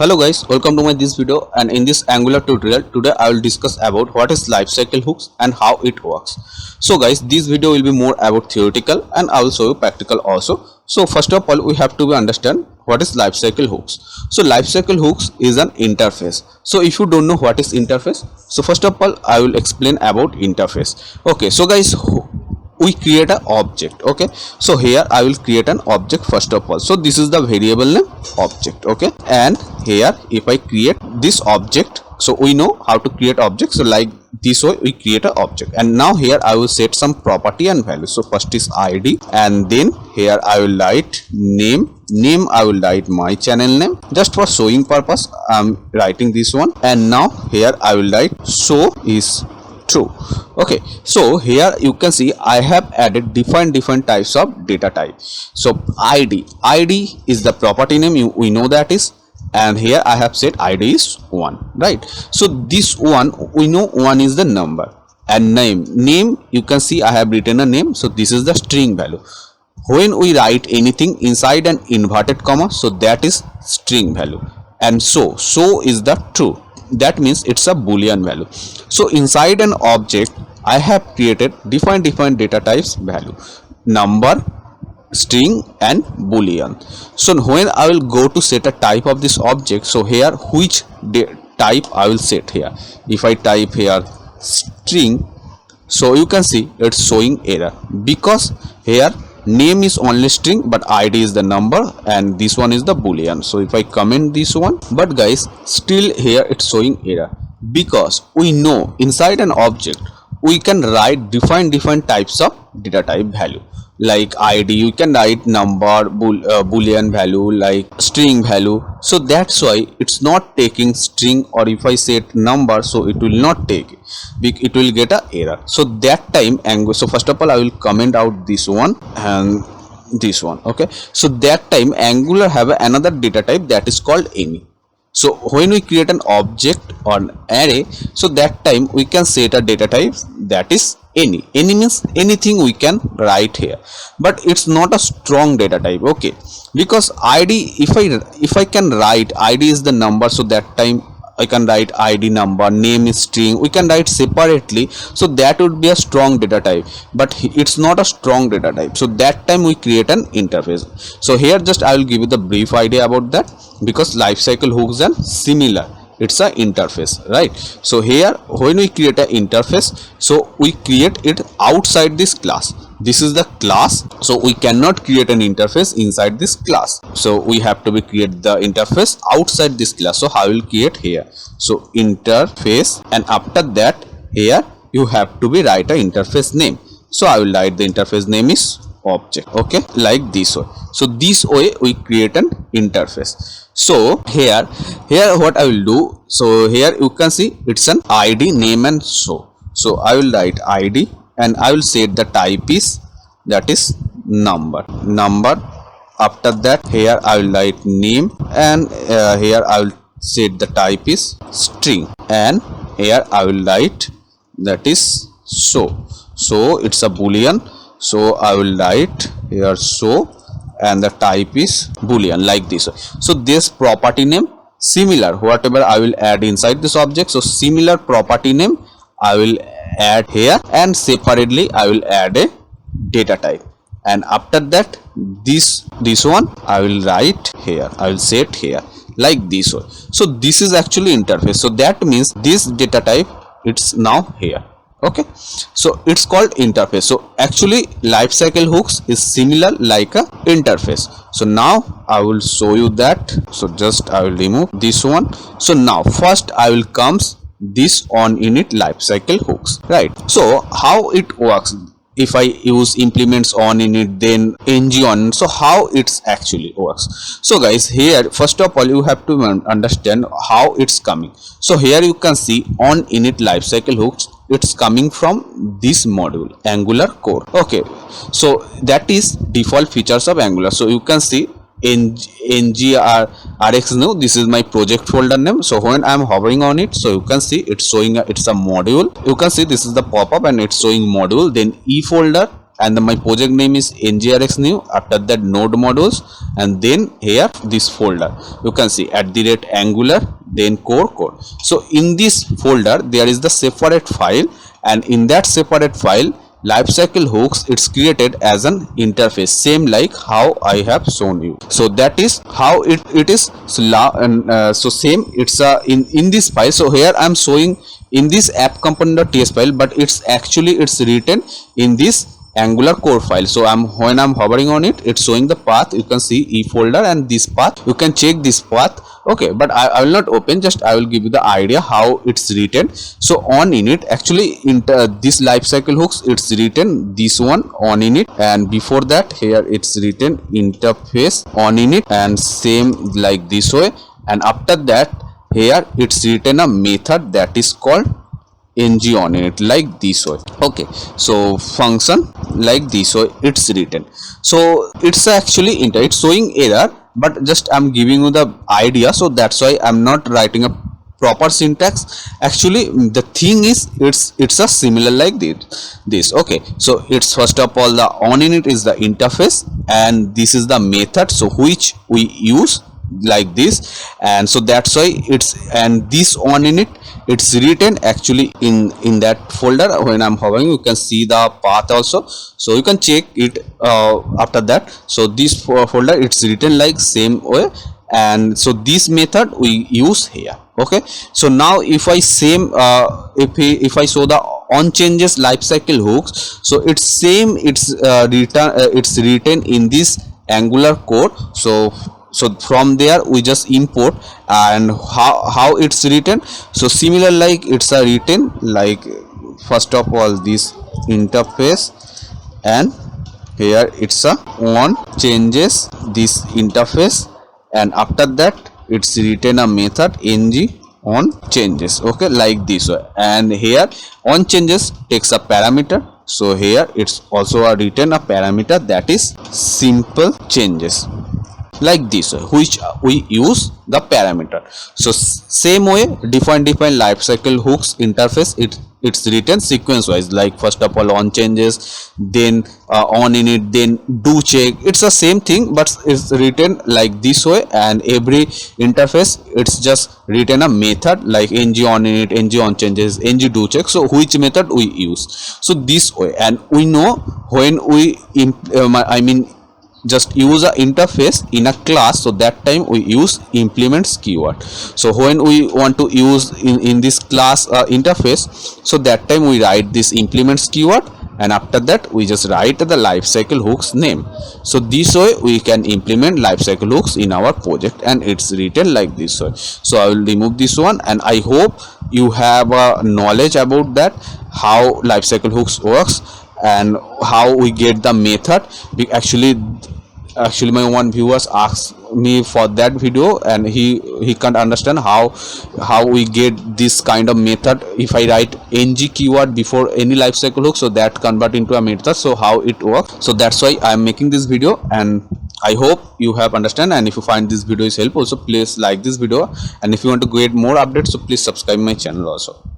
Hello guys, welcome to my this video, and in this Angular tutorial today I will discuss about what is lifecycle hooks and how it works. So guys, this video will be more about theoretical and I will show you practical also. So first of all we have to understand what is lifecycle hooks. So lifecycle hooks is an interface. So if you don't know what is interface, so first of all I will explain about interface. Okay, so guys, we create an object. Okay, so here I will create an object first of all. So this is the variable name object. Okay, and here if I create this object, so we know how to create objects. So like this way we create an object, and now here I will set some property and value. So first is id, and then here I will write name. I will write my channel name. Just for showing purpose I'm writing this one, and now here I will write so is true. Okay, so here you can see I have added different types of data type. So id is the property name, we know that is, and here I have said id is 1, right? So this one, we know 1 is the number, and name you can see I have written a name, so this is the string value. When we write anything inside an inverted comma, so that is string value, and so is the true, that means it's a boolean value. So inside an object I have created different data types value: number, string and boolean. So when I will go to set a type of this object, so here which type I will set here. If I type here string, so you can see it's showing error because here name is only string but id is the number and this one is the boolean. So if I comment this one, but guys still here it's showing error because we know inside an object we can write different types of data type value. Like id you can write number, boolean value, like string value. So that's why it's not taking string, or if I set number, so it will not take it will get a error. So that time Angular, so first of all I will comment out this one and this one. Okay, so that time Angular have another data type that is called any. So when we create an object or an array, so that time we can set a data type that is any means anything we can write here, but it's not a strong data type. Okay, because id, if I can write id is the number, so that time I can write id number, name is string, we can write separately, so that would be a strong data type, but it's not a strong data type. So that time we create an interface. So here just I will give you the brief idea about that, because lifecycle hooks are similar, it's a interface, right? So here when we create an interface, so we create it outside this class. This is the class, so we cannot create an interface inside this class, so we have to create the interface outside this class. So I will create here, so interface, and after that here you have to write an interface name. So I will write the interface name is object. Okay, like this way. So this way we create an interface. So here what I will do, so here you can see it's an id, name and so I will write id, and I will set the type is, that is number. After that here I will write name, and here I will set the type is string, and here I will write that is so it's a boolean. So I will write here so, and the type is boolean, like this. So this property name similar, whatever I will add inside this object, so similar property name I will add here, and separately I will add a data type, and after that this one I will write here, I will set here like this one. So this is actually interface. So that means this data type it's now here. Okay, so it's called interface. So actually lifecycle hooks is similar like a interface. So now I will show you that. So just I will remove this one. So now first I will comes this on init lifecycle hooks, right? So how it works, if I use implements on init, then ng on, so how it's actually works. So guys, here first of all you have to understand how it's coming. So here you can see on init lifecycle hooks, it's coming from this module Angular core. Okay, so that is default features of Angular. So you can see ngrx new, this is my project folder name. So when I am hovering on it, so you can see it's showing it's a module. You can see this is the pop-up and it's showing module, then e folder, and then my project name is ngrx new. After that node modules, and then here this folder you can see @angular, then core code. So in this folder there is the separate file, and in that separate file lifecycle hooks it's created as an interface, same like how I have shown you. So that is how it is. So same it's in this file. So here I'm showing in this app component.ts file, but it's written in this angular core file. So when I'm hovering on it, it's showing the path. You can see e folder and this path, you can check this path. Okay, but I will not open, just I will give you the idea how it's written. So on init, actually in this lifecycle hooks it's written this one on init, and before that here it's written interface on init, and same like this way, and after that here it's written a method that is called ng on it like this way. Okay, so function like this way it's written. So it's actually it's showing error, but just I'm giving you the idea, so that's why I'm not writing a proper syntax. Actually the thing is it's a similar like this. Okay, so it's first of all the on init is the interface, and this is the method so which we use like this, and so that's why it's, and this on init it's written actually in that folder. When I'm hovering, you can see the path also, so you can check it after that. So this folder it's written like same way, and so this method we use here. Okay, so now if I same if I show the on changes lifecycle hooks, so it's same, it's written in this angular code. So from there we just import, and how it's written. So similar like it's written like first of all this interface, and here it's on changes this interface, and after that it's written a method ng on changes. Okay, like this way, and here on changes takes a parameter. So here it's also written a parameter that is simple changes like this, which we use the parameter. So same way define lifecycle hooks interface, it's written sequence wise, like first of all on changes, then on init, then do check. It's the same thing, but it's written like this way, and every interface it's just written a method like ng on init, ng on changes, ng do check. So which method we use, so this way. And we know when we just use a interface in a class, so that time we use implements keyword. So when we want to use in this class interface, so that time we write this implements keyword, and after that we just write the lifecycle hooks name. So this way we can implement lifecycle hooks in our project, and it's written like this way. So I will remove this one, and I hope you have knowledge about that, how lifecycle hooks works and how we get the method. Actually my one viewers asked me for that video, and he can't understand how we get this kind of method. If I write ng keyword before any lifecycle hook, so that convert into a method, so how it works. So that's why I'm making this video, and I hope you have understand. And if you find this video is helpful, so please like this video, and if you want to get more updates, so please subscribe my channel also.